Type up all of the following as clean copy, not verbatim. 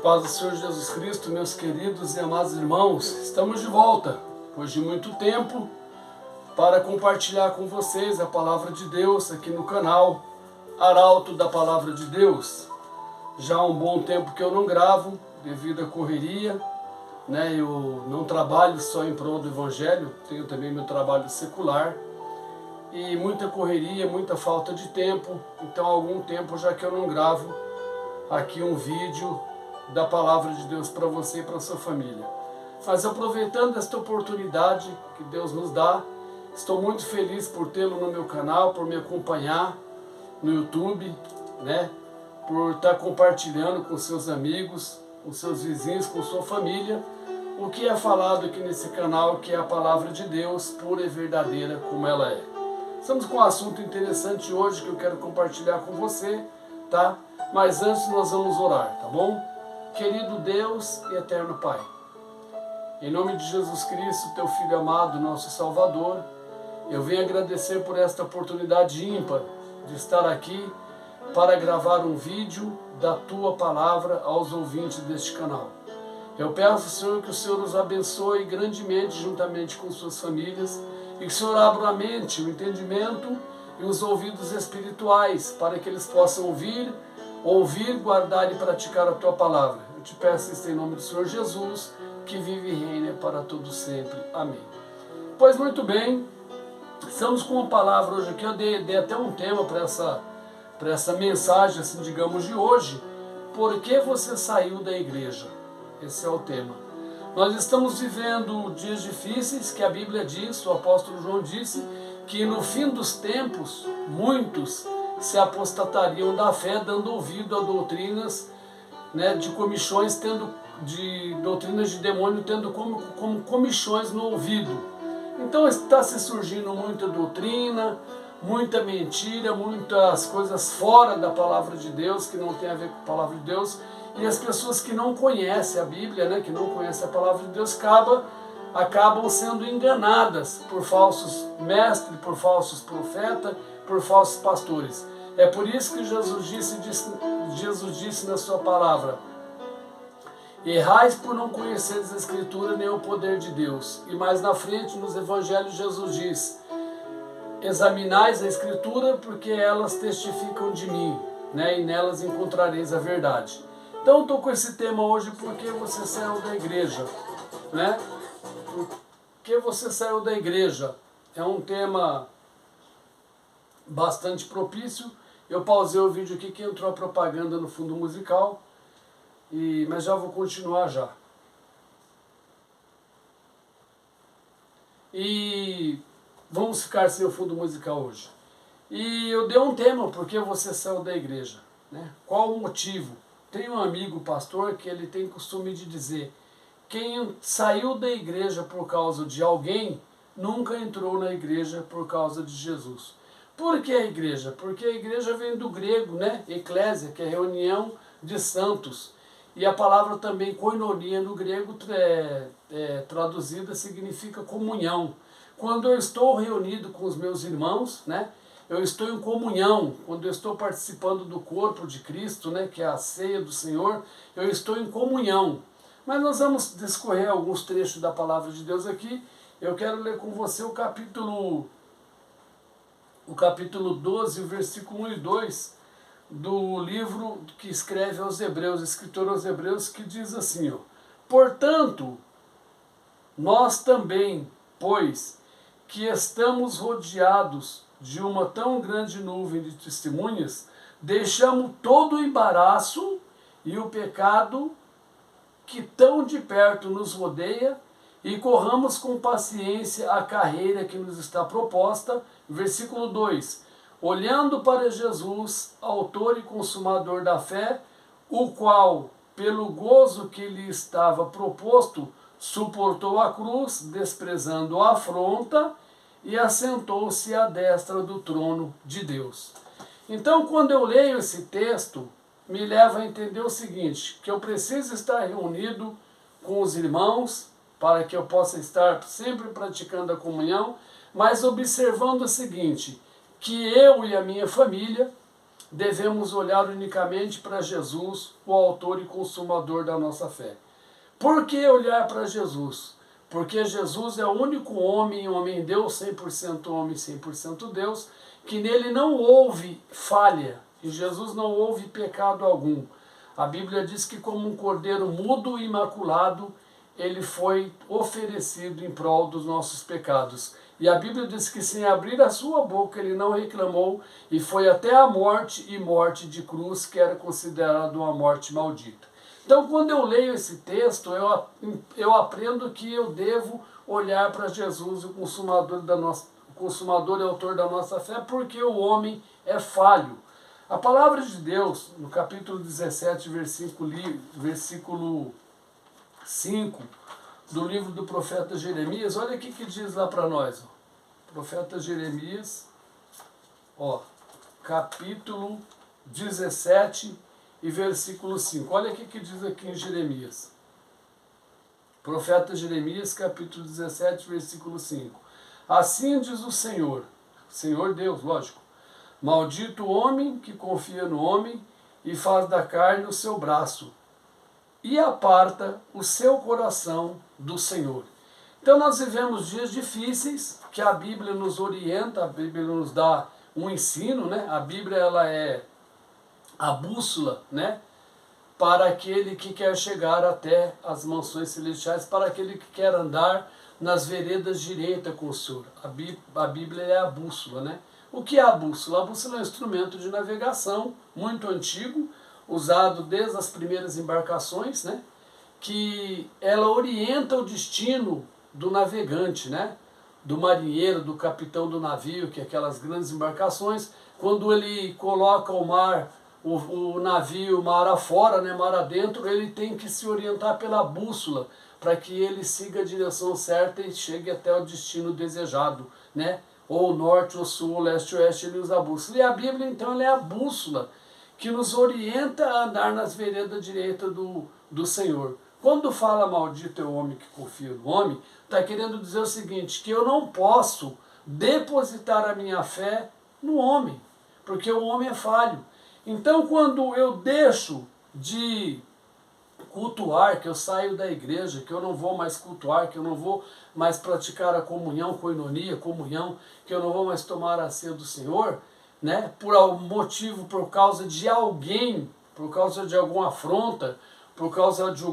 paz do Senhor Jesus Cristo, meus queridos e amados irmãos, estamos de volta, depois de muito tempo, para compartilhar com vocês a Palavra de Deus aqui no canal Arauto da Palavra de Deus. Já há um bom tempo que eu não gravo, devido à correria, né? Eu não trabalho só em prol do Evangelho, tenho também meu trabalho secular, e muita correria, muita falta de tempo, então há algum tempo já que eu não gravo aqui um vídeo da Palavra de Deus para você e para sua família. Mas aproveitando esta oportunidade que Deus nos dá, estou muito feliz por tê-lo no meu canal, por me acompanhar no YouTube, né? Por estar compartilhando com seus amigos, com seus vizinhos, com sua família, o que é falado aqui nesse canal, que é a Palavra de Deus, pura e verdadeira como ela é. Estamos com um assunto interessante hoje que eu quero compartilhar com você, tá? Mas antes nós vamos orar, tá bom? Querido Deus e eterno Pai, em nome de Jesus Cristo, teu Filho amado, nosso Salvador, eu venho agradecer por esta oportunidade ímpar de estar aqui para gravar um vídeo da tua palavra aos ouvintes deste canal. Eu peço, Senhor, que o Senhor os abençoe grandemente juntamente com suas famílias e que o Senhor abra a mente, o entendimento e os ouvidos espirituais para que eles possam ouvir, guardar e praticar a tua palavra. Eu te peço isso em nome do Senhor Jesus, que vive e reina para todo sempre. Amém. Pois muito bem, estamos com uma palavra hoje aqui. Eu dei até um tema para essa mensagem, assim, digamos, de hoje. Por que você saiu da igreja? Esse é o tema. Nós estamos vivendo dias difíceis, que a Bíblia diz, o apóstolo João disse, que no fim dos tempos, muitos se apostatariam da fé, dando ouvido a doutrinas, né, de comichões, de doutrinas de demônio, tendo como comichões no ouvido. Então está se surgindo muita doutrina, muita mentira, muitas coisas fora da palavra de Deus, que não tem a ver com a palavra de Deus, e as pessoas que não conhecem a Bíblia, né, que não conhecem a palavra de Deus, acabam sendo enganadas por falsos mestres, por falsos profetas, por falsos pastores. É por isso que Jesus disse na sua palavra: errais por não conheceres a Escritura nem o poder de Deus. E mais na frente, nos Evangelhos, Jesus diz: examinais a Escritura, porque elas testificam de mim, né? E nelas encontrareis a verdade. Então eu estou com esse tema hoje, porque você saiu da igreja, né? Por que você saiu da igreja? É um tema bastante propício. Eu pausei o vídeo aqui que entrou a propaganda no fundo musical, mas já vou continuar já. E vamos ficar sem o fundo musical hoje. E eu dei um tema, por que você saiu da igreja, né? Qual o motivo? Tem um amigo pastor que ele tem costume de dizer: quem saiu da igreja por causa de alguém, nunca entrou na igreja por causa de Jesus. Por que a igreja? Porque a igreja vem do grego, né? Eclésia, que é reunião de santos. E a palavra também koinonia no grego, traduzida, significa comunhão. Quando eu estou reunido com os meus irmãos, né? Eu estou em comunhão. Quando eu estou participando do corpo de Cristo, né? Que é a ceia do Senhor, eu estou em comunhão. Mas nós vamos discorrer alguns trechos da palavra de Deus aqui. Eu quero ler com você o capítulo 12, versículo 1 e 2, do livro que escreve aos Hebreus, escritor aos Hebreus, que diz assim, ó: portanto, nós também, pois que estamos rodeados de uma tão grande nuvem de testemunhas, deixamos todo o embaraço e o pecado que tão de perto nos rodeia e corramos com paciência a carreira que nos está proposta. Versículo 2: olhando para Jesus, autor e consumador da fé, o qual, pelo gozo que lhe estava proposto, suportou a cruz, desprezando a afronta, e assentou-se à destra do trono de Deus. Então, quando eu leio esse texto, me leva a entender o seguinte: que eu preciso estar reunido com os irmãos, para que eu possa estar sempre praticando a comunhão, mas observando o seguinte: que eu e a minha família devemos olhar unicamente para Jesus, o autor e consumador da nossa fé. Por que olhar para Jesus? Porque Jesus é o único homem Deus, 100% homem, 100% Deus, que nele não houve falha, e Jesus não houve pecado algum. A Bíblia diz que como um cordeiro mudo e imaculado, ele foi oferecido em prol dos nossos pecados. E a Bíblia diz que sem abrir a sua boca ele não reclamou e foi até a morte e morte de cruz, que era considerada uma morte maldita. Então, quando eu leio esse texto, eu aprendo que eu devo olhar para Jesus, o consumador e autor da nossa fé, porque o homem é falho. A palavra de Deus, no capítulo 17, versículo 5, do livro do profeta Jeremias, olha o que diz lá para nós. Ó. Profeta Jeremias, capítulo 17 e versículo 5. Olha o que diz aqui em Jeremias. Profeta Jeremias, capítulo 17, versículo 5. Assim diz o Senhor Deus, lógico, maldito o homem que confia no homem e faz da carne o seu braço, e aparta o seu coração do Senhor. Então nós vivemos dias difíceis, que a Bíblia nos orienta, a Bíblia nos dá um ensino, né? A Bíblia ela é a bússola, né? Para aquele que quer chegar até as mansões celestiais, para aquele que quer andar nas veredas direitas com o Senhor. A Bíblia é a bússola, né? O que é a bússola? A bússola é um instrumento de navegação muito antigo, usado desde as primeiras embarcações, né? Que ela orienta o destino do navegante, né? Do marinheiro, do capitão do navio, que é aquelas grandes embarcações, quando ele coloca o navio mar afora, né, mar adentro, ele tem que se orientar pela bússola, para que ele siga a direção certa e chegue até o destino desejado, né? Ou norte, ou sul, ou leste, ou oeste, ele usa a bússola. E a Bíblia, então, ela é a bússola que nos orienta a andar nas veredas direitas do Senhor. Quando fala maldito é o homem que confia no homem, está querendo dizer o seguinte, que eu não posso depositar a minha fé no homem, porque o homem é falho. Então, quando eu deixo de cultuar, que eu saio da igreja, que eu não vou mais cultuar, que eu não vou mais praticar a comunhão, coinonia, comunhão, que eu não vou mais tomar a ceia do Senhor, né, por algum motivo, por causa de alguém, por causa de alguma afronta, por causa de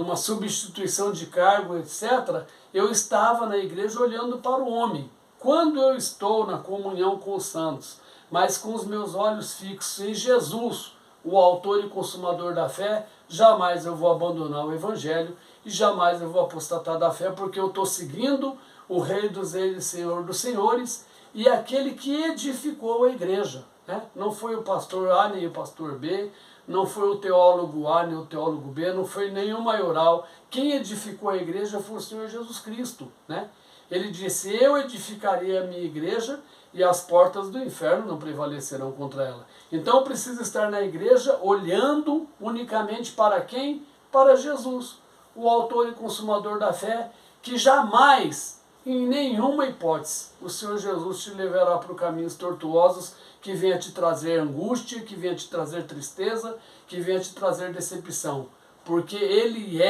uma substituição de cargo, etc., eu estava na igreja olhando para o homem. Quando eu estou na comunhão com os santos, mas com os meus olhos fixos em Jesus, o autor e consumador da fé, jamais eu vou abandonar o evangelho e jamais eu vou apostatar da fé, porque eu estou seguindo o Rei dos Reis e Senhor dos Senhores e aquele que edificou a igreja. Né? Não foi o pastor A nem o pastor B, não foi o teólogo A nem o teólogo B, não foi nenhum maioral. Quem edificou a igreja foi o Senhor Jesus Cristo. Né? Ele disse, eu edificarei a minha igreja e as portas do inferno não prevalecerão contra ela. Então eu preciso estar na igreja olhando unicamente para quem? Para Jesus, o autor e consumador da fé, que jamais, em nenhuma hipótese, o Senhor Jesus te levará para caminhos tortuosos que venha te trazer angústia, que venha te trazer tristeza, que venha te trazer decepção. Porque Ele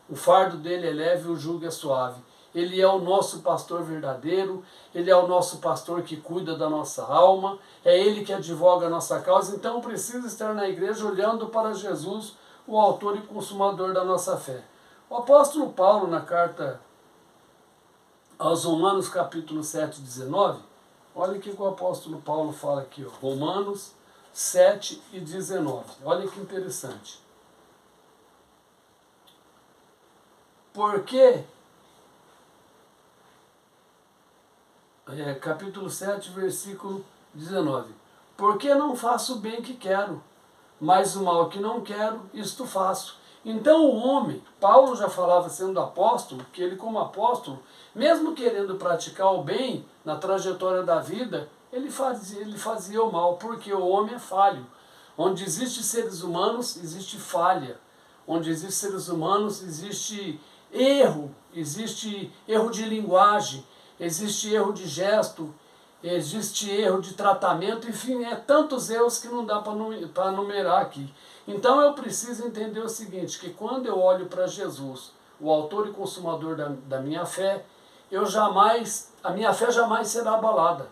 o fardo dele é leve e o jugo é suave. Ele é o nosso pastor verdadeiro, Ele é o nosso pastor que cuida da nossa alma, é Ele que advoga a nossa causa, então precisa estar na igreja olhando para Jesus, o autor e consumador da nossa fé. O apóstolo Paulo, na carta aos Romanos, capítulo 7, 19, olha o que o apóstolo Paulo fala aqui, ó, Romanos 7 e 19, olha que interessante. Porque... capítulo 7, versículo 19. Porque não faço o bem que quero, mas o mal que não quero, isto faço. Então o homem, Paulo já falava sendo apóstolo, que ele como apóstolo, mesmo querendo praticar o bem na trajetória da vida, ele fazia o mal, porque o homem é falho. Onde existem seres humanos, existe falha. Onde existem seres humanos, existe erro de linguagem, existe erro de gesto, existe erro de tratamento, enfim, tantos erros que não dá para numerar aqui. Então eu preciso entender o seguinte, que quando eu olho para Jesus, o autor e consumador da minha fé, a minha fé jamais será abalada.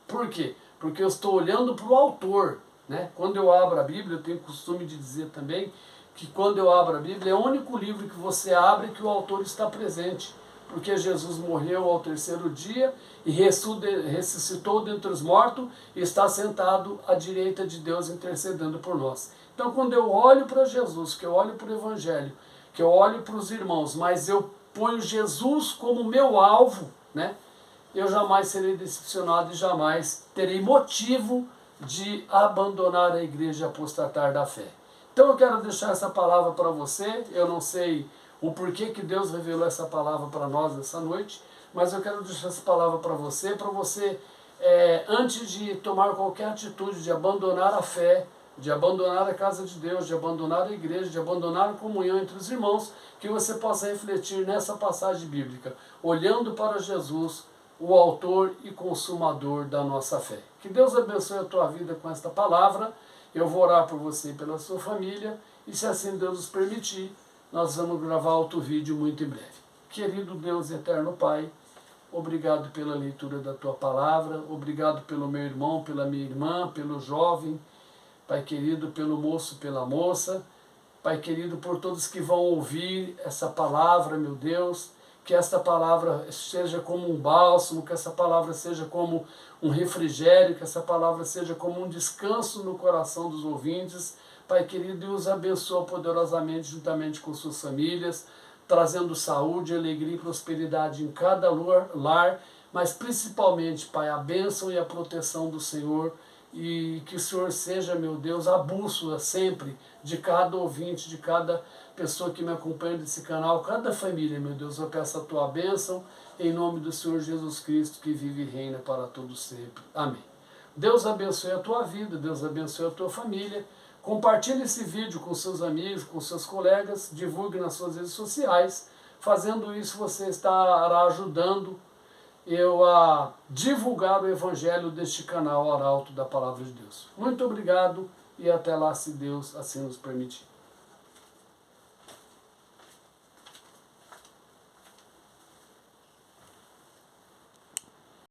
Por quê? Porque eu estou olhando para o autor, né? Quando eu abro a Bíblia, eu tenho o costume de dizer também que quando eu abro a Bíblia, é o único livro que você abre que o autor está presente. Porque Jesus morreu ao terceiro dia e ressuscitou dentre os mortos e está sentado à direita de Deus intercedendo por nós. Então quando eu olho para Jesus, que eu olho para o Evangelho, que eu olho para os irmãos, mas eu ponho Jesus como meu alvo, né? Eu jamais serei decepcionado e jamais terei motivo de abandonar a igreja e apostatar da fé. Então eu quero deixar essa palavra para você. Eu não sei o porquê que Deus revelou essa palavra para nós essa noite, mas eu quero deixar essa palavra para você, antes de tomar qualquer atitude de abandonar a fé, de abandonar a casa de Deus, de abandonar a igreja, de abandonar a comunhão entre os irmãos, que você possa refletir nessa passagem bíblica, olhando para Jesus, o autor e consumador da nossa fé. Que Deus abençoe a tua vida com esta palavra. Eu vou orar por você e pela sua família, e se assim Deus nos permitir, nós vamos gravar outro vídeo muito em breve. Querido Deus eterno Pai, obrigado pela leitura da tua palavra, obrigado pelo meu irmão, pela minha irmã, pelo jovem, Pai querido, pelo moço, pela moça, Pai querido, por todos que vão ouvir essa palavra, meu Deus, que esta palavra seja como um bálsamo, que essa palavra seja como um refrigério, que essa palavra seja como um descanso no coração dos ouvintes. Pai querido, e os abençoa poderosamente juntamente com suas famílias, trazendo saúde, alegria e prosperidade em cada lar, mas principalmente, Pai, a bênção e a proteção do Senhor, e que o Senhor seja, meu Deus, a bússola sempre de cada ouvinte, de cada pessoa que me acompanha desse canal, cada família, meu Deus. Eu peço a tua bênção em nome do Senhor Jesus Cristo, que vive e reina para todos sempre. Amém. Deus abençoe a tua vida, Deus abençoe a tua família. Compartilhe esse vídeo com seus amigos, com seus colegas, divulgue nas suas redes sociais. Fazendo isso, você estará ajudando eu a divulgar o Evangelho deste canal Arauto da Palavra de Deus. Muito obrigado e até lá, se Deus assim nos permitir.